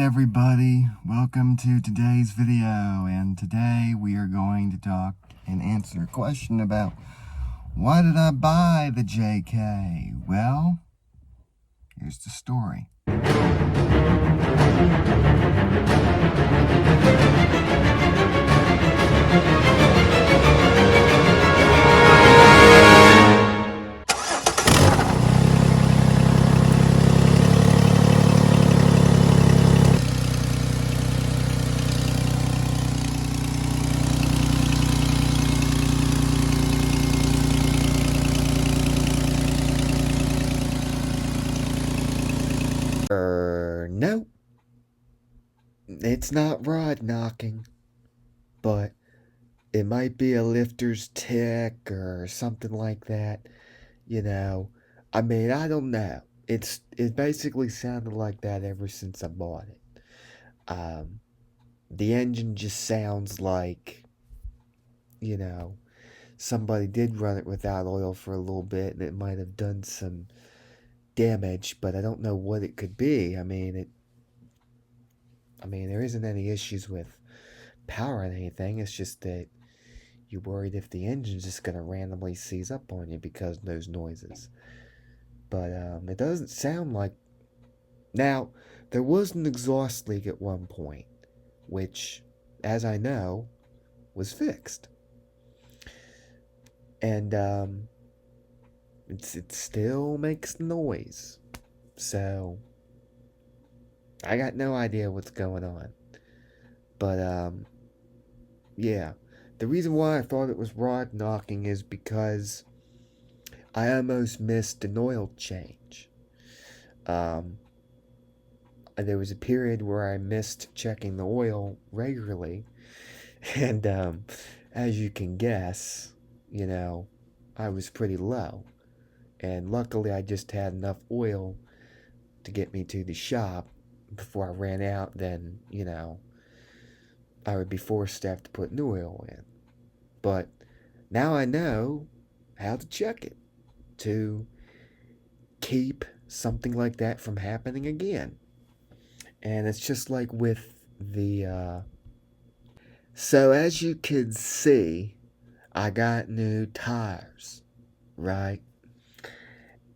everybody, welcome to today's video, and today we are going to talk and answer a question about why did I buy the JK? Well, here's the story. No, it's not rod knocking, but it might be a lifter's tick or something like that. I mean, I don't know. It basically sounded like that ever since I bought it. Um, the engine just sounds like, you know, somebody did run it without oil for a little bit and it might have done some damage, but I don't know what it could be. I mean, there isn't any issues with power or anything. It's just that you're worried if the engine's just gonna randomly seize up on you because of those noises. But it doesn't sound like. Now, there was an exhaust leak at one point, which, as I know, was fixed, and it still makes noise. So I got no idea what's going on. But yeah. The reason why I thought it was rod knocking is because I almost missed an oil change. There was a period where I missed checking the oil regularly, and as you can guess, I was pretty low. And luckily, I just had enough oil to get me to the shop before I ran out. Then, I would be forced to have to put new oil in. But now I know how to check it to keep something like that from happening again. And it's just like with the. So, as you can see, I got new tires, right?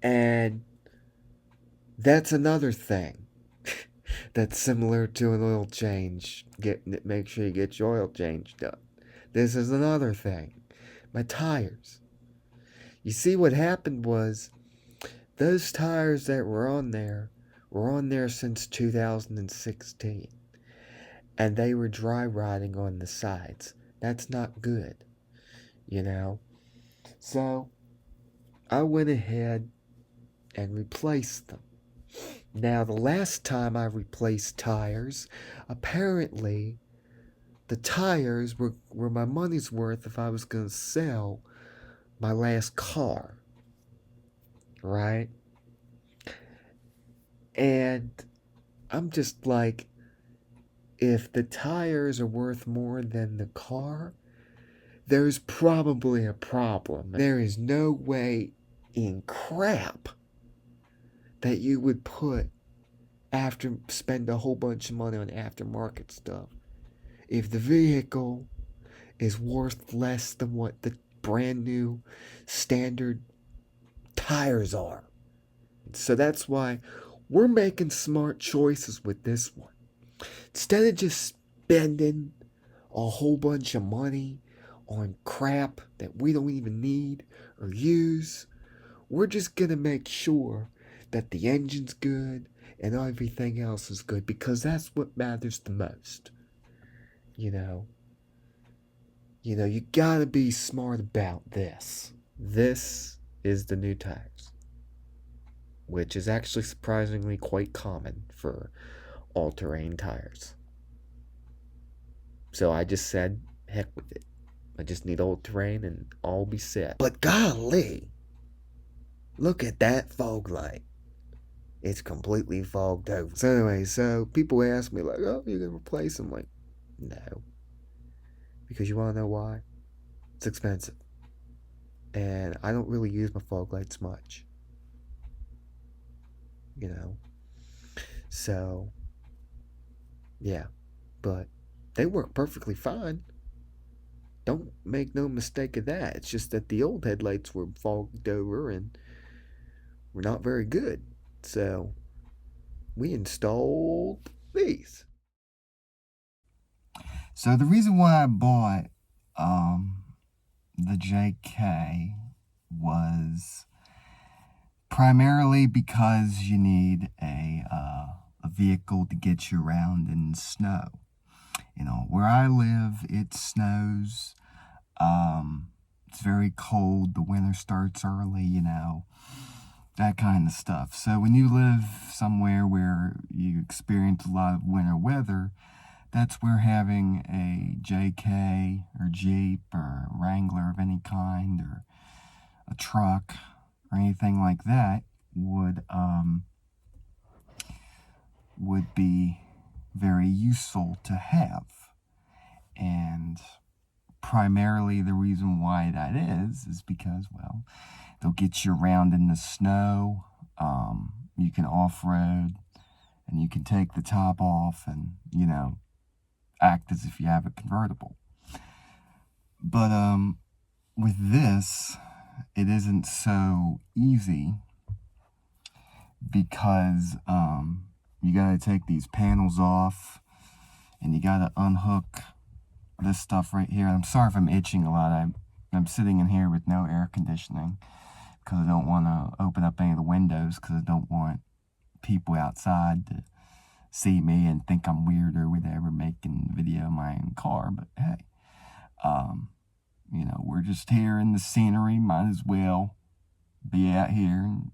And that's another thing that's similar to an oil change. Make sure you get your oil change done. This is another thing. My tires. You see, what happened was those tires that were on there since 2016, and they were dry rotting on the sides. That's not good, you know. So I went ahead and replaced them. Now, the last time I replaced tires, apparently the tires were my money's worth if I was going to sell my last car, right? And I'm just like, if the tires are worth more than the car, there's probably a problem. There is no way in crap that you would spend a whole bunch of money on aftermarket stuff if the vehicle is worth less than what the brand new standard tires are. So that's why we're making smart choices with this one. Instead of just spending a whole bunch of money on crap that we don't even need or use, we're just going to make sure that the engine's good and everything else is good, because that's what matters the most. You gotta be smart about this. This is the new tires, which is actually surprisingly quite common for all-terrain tires. So I just said, heck with it. I just need all-terrain and I'll be set. But golly, look at that fog light. It's completely fogged over. So anyway, people ask me like, oh, you can replace them? Like, no. Because you want to know why? It's expensive. And I don't really use my fog lights much. So Yeah, but they work perfectly fine. Don't make no mistake of that. It's just that the old headlights were fogged over and were not very good. So we installed these. So the reason why I bought um, the JK was primarily because you need a vehicle to get you around in snow. You know, where I live, it snows. It's very cold. The winter starts early, you know, that kind of stuff. So when you live somewhere where you experience a lot of winter weather, that's where having a JK or Jeep or Wrangler of any kind or a truck or anything like that would be very useful to have. And primarily the reason why that is because, well, they'll get you around in the snow. You can off road and you can take the top off and, you know, act as if you have a convertible. But with this, it isn't so easy because you got to take these panels off and you got to unhook this stuff right here. I'm sorry if I'm itching a lot. I'm sitting in here with no air conditioning because I don't want to open up any of the windows because I don't want people outside to see me and think I'm weird or whatever making video in my own car. But hey, you know, we're just here in the scenery. Might as well be out here and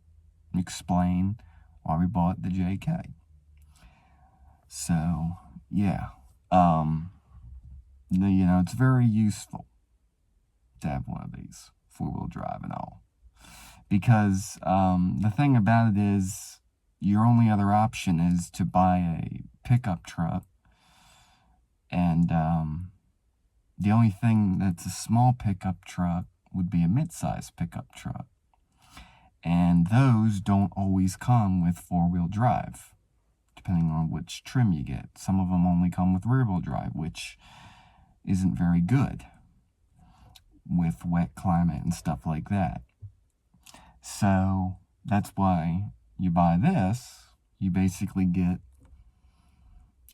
explain why we bought the JK. So yeah, you know, it's very useful to have one of these 4-wheel drive and all. Because the thing about it is, your only other option is to buy a pickup truck. And the only thing that's a small pickup truck would be a mid-size pickup truck. And those don't always come with 4-wheel drive, depending on which trim you get. Some of them only come with rear-wheel drive, which isn't very good with wet climate and stuff like that. So that's why you buy this. You basically get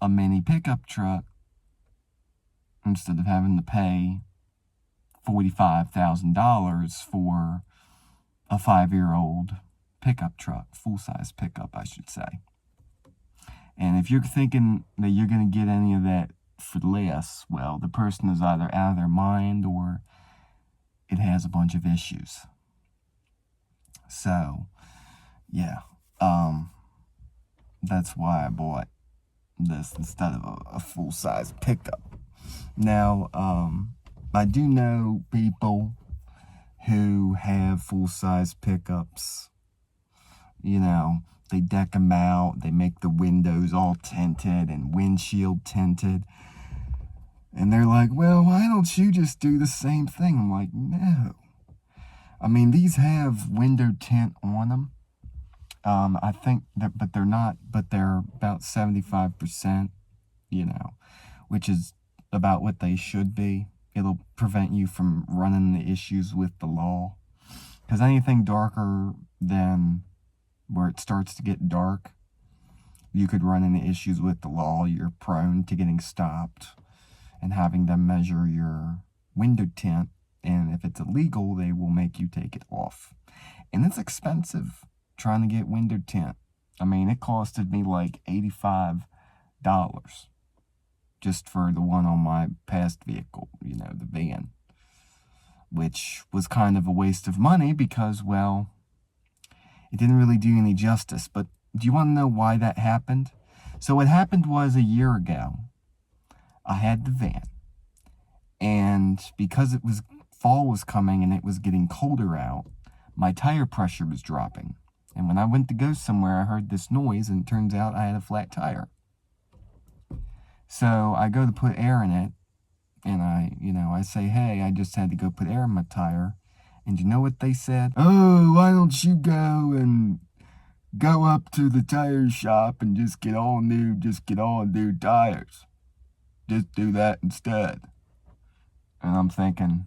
a mini pickup truck instead of having to pay $45,000 for a 5-year-old pickup truck, full-size pickup, I should say. And if you're thinking that you're going to get any of that for less, well, the person is either out of their mind or it has a bunch of issues. So, yeah, that's why I bought this instead of a full-size pickup. Now, I do know people who have full-size pickups. You know, they deck them out, they make the windows all tinted and windshield tinted. And they're like, well, why don't you just do the same thing? I'm like, no. I mean, these have window tint on them. I think that, but they're about 75%, you know, which is about what they should be. It'll prevent you from running the issues with the law. Because anything darker than where it starts to get dark, you could run into issues with the law. You're prone to getting stopped and having them measure your window tint. And if it's illegal, they will make you take it off. And it's expensive trying to get window tint. I mean, it costed me like $85 just for the one on my past vehicle, you know, the van, which was kind of a waste of money because, well, it didn't really do any justice. But do you want to know why that happened? So what happened was a year ago, I had the van, and because it was fall was coming and it was getting colder out, my tire pressure was dropping. And when I went to go somewhere, I heard this noise, and it turns out I had a flat tire. So I go to put air in it, and I say, hey, I just had to go put air in my tire. And you know what they said? Oh, why don't you go and go up to the tire shop and just get all new tires. Just do that instead. And I'm thinking,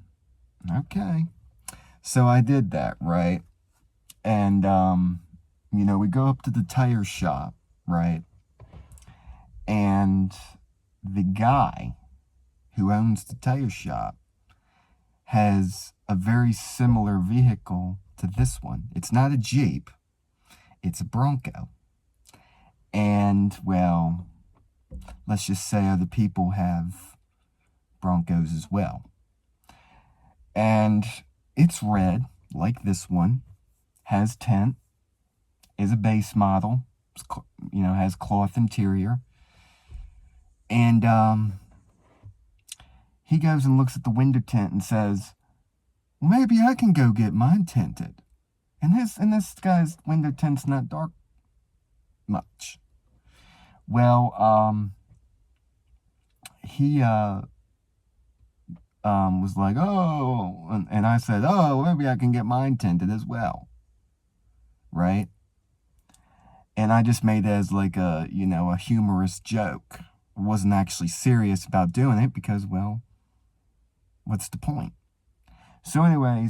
okay. So I did that, right? And, we go up to the tire shop, right? And the guy who owns the tire shop has a very similar vehicle to this one. It's not a Jeep, it's a Bronco. And, well, let's just say other people have Broncos as well. And it's red, like this one, has tint, is a base model, has cloth interior. And he goes and looks at the window tint and says, maybe I can go get mine tinted. And this guy's window tint's not dark much. Well, he was like, oh, and I said, oh, maybe I can get mine tinted as well, right? And I just made it as like a humorous joke. I wasn't actually serious about doing it because, well, what's the point? So anyway,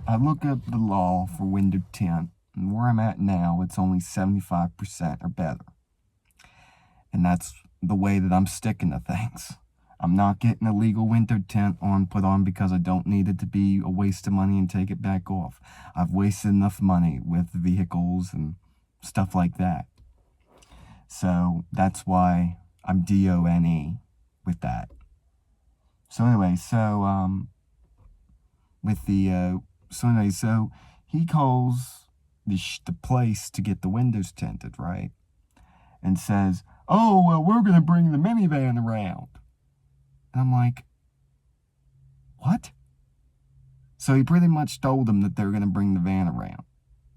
I look up the law for window tint, and where I'm at now, it's only 75% or better. And that's the way that I'm sticking to things. I'm not getting a legal window tint put on because I don't need it to be a waste of money and take it back off. I've wasted enough money with vehicles and stuff like that. So that's why I'm DONE with that. So anyway, so he calls the place to get the windows tinted, right? And says, oh, well, we're going to bring the minivan around. And I'm like, what? So he pretty much told them that they're going to bring the van around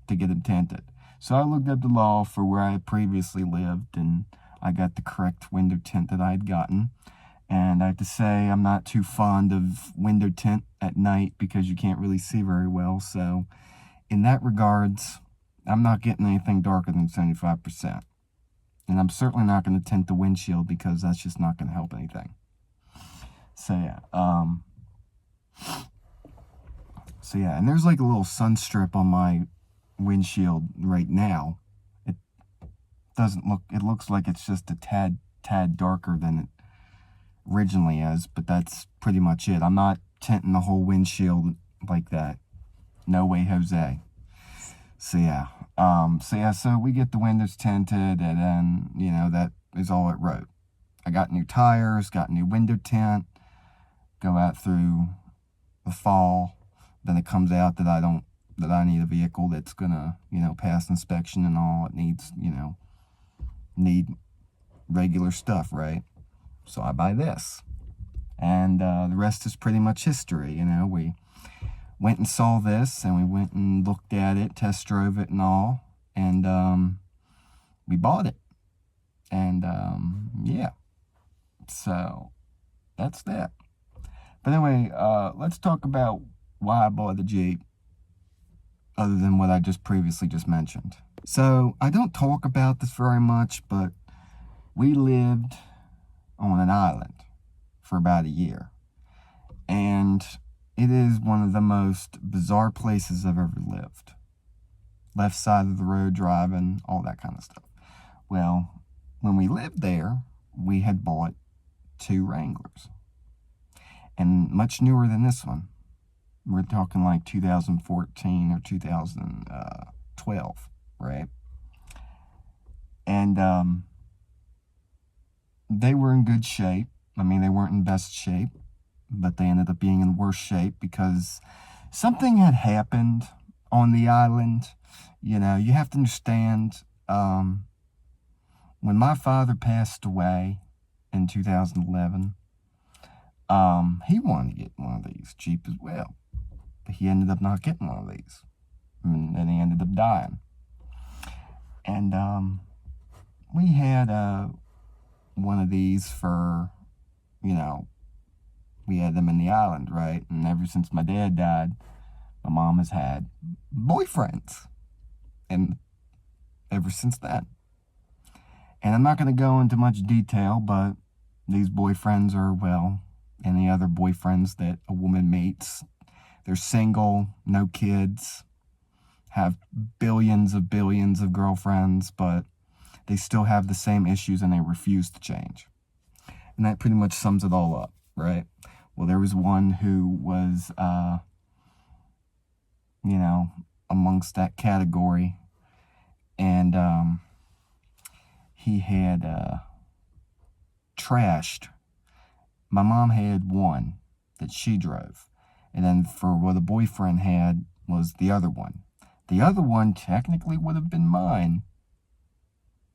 to get it tinted. So I looked up the law for where I had previously lived, and I got the correct window tint that I had gotten. And I have to say, I'm not too fond of window tint at night because you can't really see very well. So in that regards, I'm not getting anything darker than 75%. And I'm certainly not going to tint the windshield because that's just not going to help anything. So yeah, and there's like a little sun strip on my windshield right now. It looks like it's just a tad darker than it originally is, but that's pretty much it. I'm not tinting the whole windshield like that. No way, Jose. So we get the windows tinted, and then, that is all it wrote. I got new tires, got new window tint, go out through the fall, then it comes out that I need a vehicle that's gonna, pass inspection and all. It needs, need regular stuff, right? So I buy this. And the rest is pretty much history, we went and saw this, and we went and looked at it, test drove it and all, and we bought it. And yeah, so that's that. But anyway, let's talk about why I bought the Jeep, other than what I just previously mentioned. So I don't talk about this very much, but we lived on an island for about a year, and it is one of the most bizarre places I've ever lived. Left side of the road driving, all that kind of stuff. Well, when we lived there, we had bought 2 Wranglers, and much newer than this one. We're talking like 2014 or 2012, right? And they were in good shape. I mean, they weren't in best shape, but they ended up being in worse shape because something had happened on the island. You have to understand, when my father passed away in 2011, he wanted to get one of these Jeep as well, but he ended up not getting one of these, and then he ended up dying. And we had one of these for, we had them in the island, right? And ever since my dad died, my mom has had boyfriends. and ever since then. And I'm not going to go into much detail, but these boyfriends are, well, any other boyfriends that a woman meets. They're single, no kids, have billions of girlfriends, but they still have the same issues and they refuse to change. And that pretty much sums it all up, right? Well, there was one who was, amongst that category, and he had trashed. My mom had one that she drove, and then for what a boyfriend had was the other one. The other one technically would have been mine,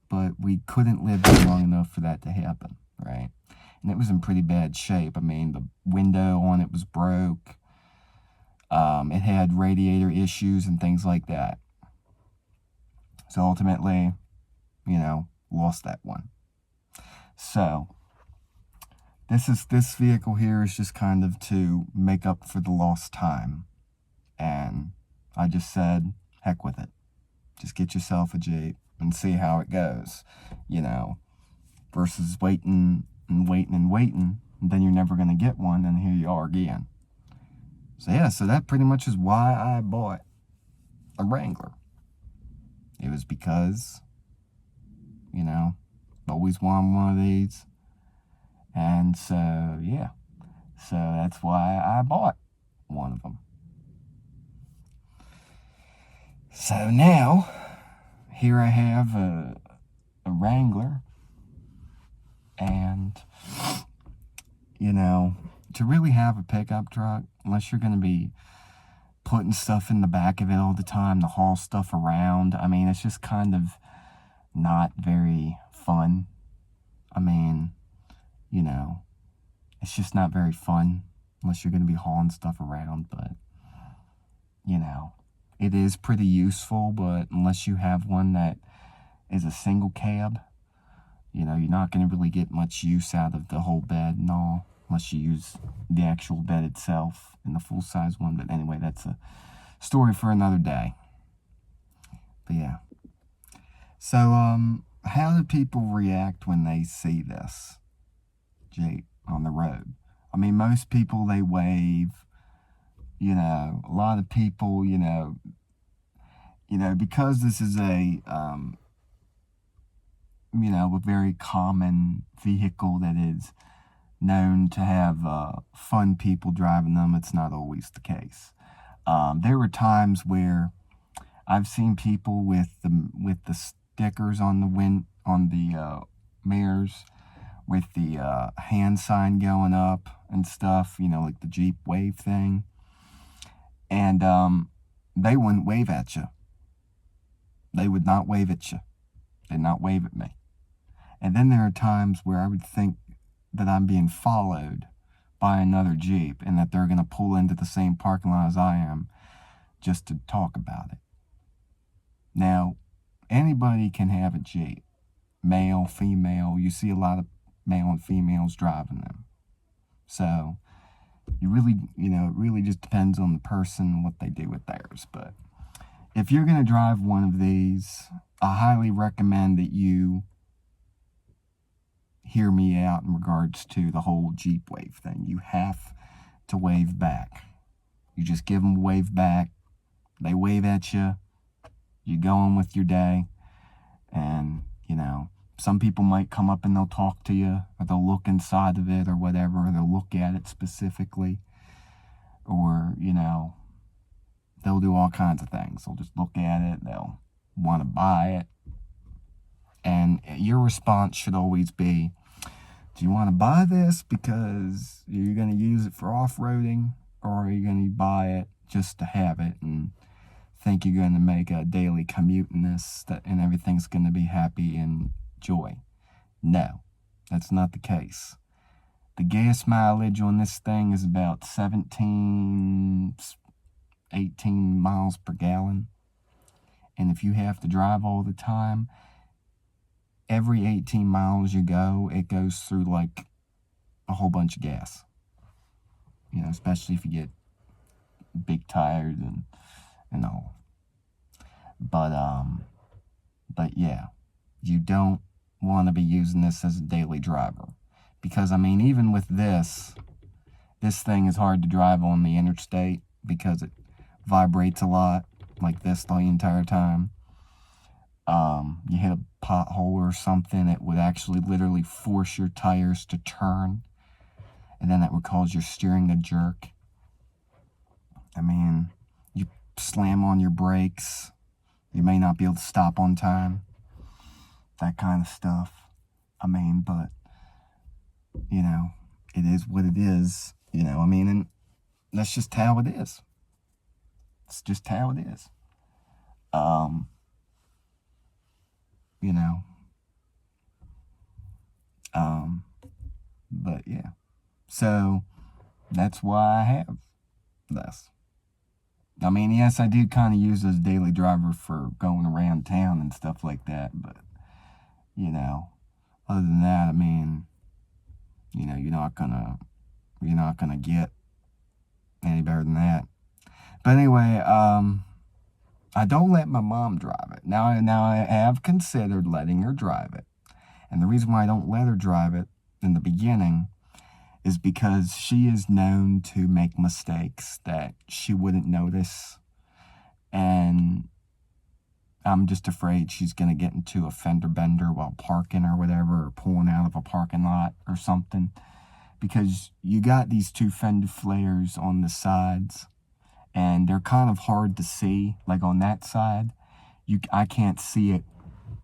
but we couldn't live there long enough for that to happen, right? And it was in pretty bad shape. I mean, the window on it was broke. It had radiator issues and things like that. So ultimately, lost that one. So this vehicle here is just kind of to make up for the lost time. And I just said, heck with it. Just get yourself a Jeep and see how it goes, versus waiting and waiting and waiting, and then you're never going to get one, and here you are again. So yeah, so that pretty much is why I bought a Wrangler. It was because, always wanted one of these. And so, yeah. So that's why I bought one of them. So now, here I have a Wrangler. And, to really have a pickup truck, unless you're going to be putting stuff in the back of it all the time to haul stuff around, I mean, it's just kind of not very fun. I mean, it's just not very fun unless you're going to be hauling stuff around. But, it is pretty useful, but unless you have one that is a single cab, you're not going to really get much use out of the whole bed and all, unless you use the actual bed itself in the full-size one. But anyway, that's a story for another day. But yeah. So, how do people react when they see this Jeep on the road? I mean, most people, they wave. A lot of people, because this is a very common vehicle that is known to have fun people driving them, it's not always the case. There were times where I've seen people with the stickers on the mirrors, with the hand sign going up and stuff, like the Jeep wave thing, and they wouldn't wave at you. They would not wave at you. They'd not wave at me. And then there are times where I would think that I'm being followed by another Jeep and that they're going to pull into the same parking lot as I am just to talk about it. Now, anybody can have a Jeep. Male, female. You see a lot of male and females driving them. So, it really just depends on the person and what they do with theirs. But if you're going to drive one of these, I highly recommend that you hear me out in regards to the whole Jeep wave thing. You have to wave back. You just give them a wave back. They wave at you. You go on with your day. And, some people might come up and they'll talk to you, or they'll look inside of it or whatever, or they'll look at it specifically. Or, they'll do all kinds of things. They'll just look at it. They'll want to buy it. And your response should always be, do you want to buy this because you're going to use it for off-roading, or are you going to buy it just to have it and think you're going to make a daily commute in this and everything's going to be happy and joy? No, that's not the case. The gas mileage on this thing is about 17, 18 miles per gallon. And if you have to drive all the time, every 18 miles you go, it goes through like a whole bunch of gas. Especially if you get big tires and all. But yeah, you don't want to be using this as a daily driver. Because, I mean, even with this thing is hard to drive on the interstate because it vibrates a lot like this the entire time. You hit a pothole or something, it would actually literally force your tires to turn, and then that would cause your steering to jerk. I mean, you slam on your brakes, you may not be able to stop on time, that kind of stuff. I mean, but, you know, it is what it is, you know, I mean, and that's just how it is. It's just how it is. You know, but yeah. So, that's why I have this. I mean, yes, I do kind of use this daily driver for going around town and stuff like that, but, you know, other than that, I mean, you know, you're not gonna get any better than that. But anyway, I don't let my mom drive it. Now I have considered letting her drive it. And the reason why I don't let her drive it in the beginning is because she is known to make mistakes that she wouldn't notice. And I'm just afraid she's going to get into a fender bender while parking or whatever, or pulling out of a parking lot or something. Because you got these two fender flares on the sides, and they're kind of hard to see. Like on that side, I can't see it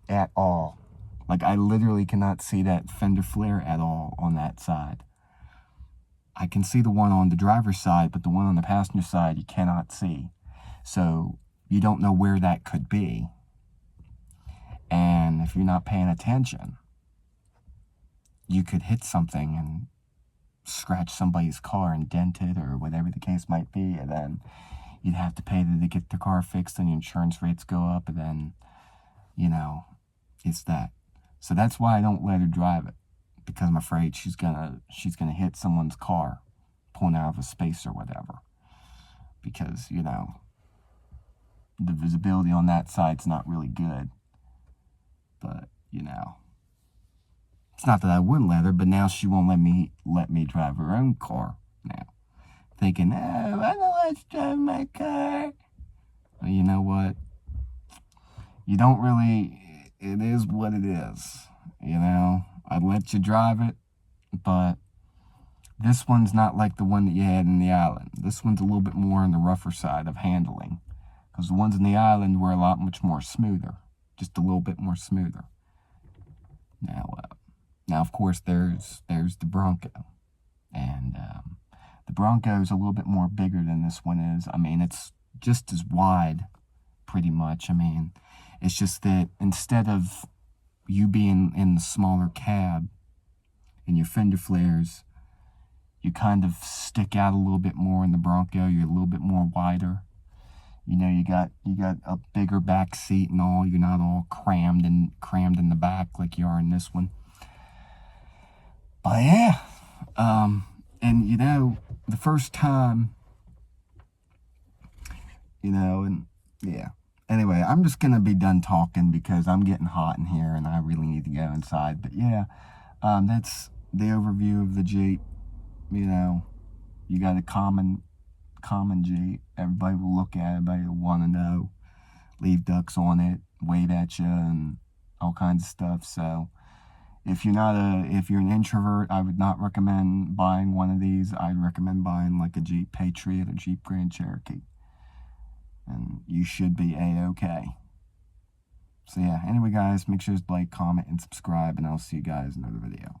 at all. Like I literally cannot see that fender flare at all on that side. I can see the one on the driver's side, but the one on the passenger side you cannot see. So you don't know where that could be. And if you're not paying attention, you could hit something and scratch somebody's car and dent it or whatever the case might be, and then you'd have to pay to get the car fixed and your insurance rates go up, and then, you know, it's that. So that's why I don't let her drive it, because I'm afraid she's gonna hit someone's car pulling out of a space or whatever, because, you know, the visibility on that side's not really good. But, you know, it's not that I wouldn't let her, but now she won't let me drive her own car now. Thinking, oh, I don't want to drive my car. Well, you know what? You don't really, it is what it is. You know, I'd let you drive it, but this one's not like the one that you had in the island. This one's a little bit more on the rougher side of handling, because the ones in the island were a lot much more smoother, just a little bit more smoother. Now of course, there's the Bronco, and the Bronco is a little bit more bigger than this one is. I mean, it's just as wide, pretty much. I mean, it's just that instead of you being in the smaller cab and your fender flares, you kind of stick out a little bit more in the Bronco. You're a little bit more wider. You know, you got a bigger back seat and all. You're not all crammed in the back like you are in this one. But yeah, and you know, the first time, you know, and yeah. Anyway, I'm just gonna be done talking because I'm getting hot in here and I really need to go inside. But yeah, that's the overview of the Jeep. You know, you got a common Jeep. Everybody will look at it, everybody will want to know, leave ducks on it, wave at you, and all kinds of stuff. So if you're an introvert, I would not recommend buying one of these. I'd recommend buying like a Jeep Patriot or Jeep Grand Cherokee, and you should be a-okay. So yeah, anyway guys, make sure to like, comment, and subscribe, and I'll see you guys in another video.